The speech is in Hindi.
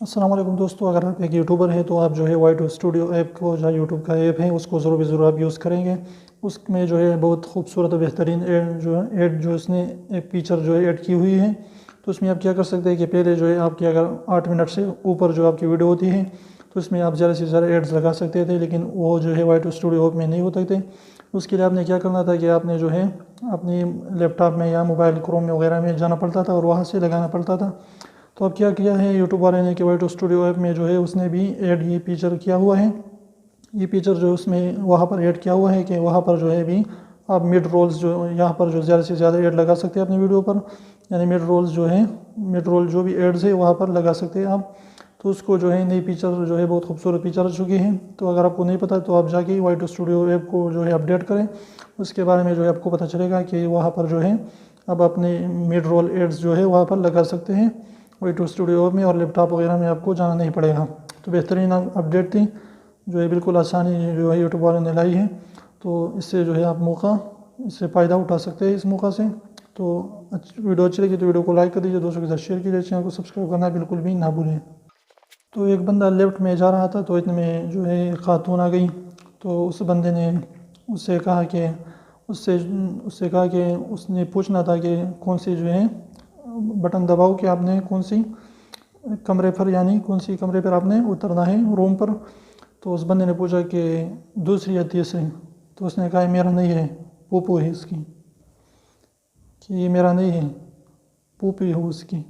अस्सलाम वालेकुम दोस्तों, अगर आप एक यूट्यूबर हैं तो आप जो है वाई टू स्टूडियो ऐप को, जो यूट्यूब का ऐप है उसको ज़रूर आप यूज़ करेंगे। उसमें जो है बहुत खूबसूरत और बेहतरीन ऐड जो उसने एक फीचर जो है ऐड की हुई है। तो उसमें आप क्या कर सकते हैं कि पहले जो है आपकी अगर 8 मिनट से ऊपर जो आपकी वीडियो होती है तो उसमें आप ज़्यादा से ज़्यादा एड्स लगा सकते थे, लेकिन वो जो है वाई टू स्टूडियो ऐप में नहीं होते थे। उसके लिए आपने क्या करना था कि आपने जो है अपनी लैपटॉप में या मोबाइल क्रोम में वगैरह में जाना पड़ता था और वहाँ से लगाना पड़ता था। तो अब क्या किया है यूट्यूब वाले ने कि वाई टू स्टूडियो ऐप में जो है उसने भी ऐड ये फीचर किया हुआ है। ये फीचर जो उसमें वहाँ पर ऐड किया हुआ है कि वहाँ पर जो है भी आप मिड रोल्स जो यहाँ पर जो ज़्यादा से ज़्यादा ऐड लगा सकते हैं अपनी वीडियो पर, यानी मिड रोल्स जो है, मिड रोल जो भी एड्स है वहाँ पर लगा सकते हैं आप। तो उसको जो है नई फीचर जो है बहुत खूबसूरत फीचर आ चुकी है। तो अगर आपको नहीं पता तो आप जाके वाई टू स्टूडियो ऐप को जो है अपडेट करें, उसके बारे में जो है आपको पता चलेगा कि वहाँ पर जो है अब अपने मिड रोल एड्स जो है वहाँ पर लगा सकते हैं वाई टू स्टूडियो में, और लैपटॉप वगैरह में आपको जाना नहीं पड़ेगा। तो बेहतरीन अपडेट थी जो है, बिल्कुल आसानी जो है यूट्यूब वालों ने लाई है। तो इससे जो है आप इससे फ़ायदा उठा सकते हैं इस मौका से। तो वीडियो अच्छी लगी तो वीडियो को लाइक कर दीजिए, दोस्तों के साथ शेयर कीजिए, चैनल को सब्सक्राइब करना बिल्कुल भी ना भूलें। तो एक बंदा लेफ्ट में जा रहा था तो इतने में जो है एक खातून आ गई। तो उस बंदे ने उससे कहा कि उससे उससे कहा कि उसने पूछना था कि कौन सी जो है बटन दबाओ कि आपने कौन सी कमरे पर, यानी कौन सी कमरे पर आपने उतरना है रूम पर। तो उस बंदे ने पूछा कि दूसरी या तीसरी। तो उसने कहा मेरा नहीं है, पूपू है इसकी, कि ये मेरा नहीं है, पूपी हो उसकी।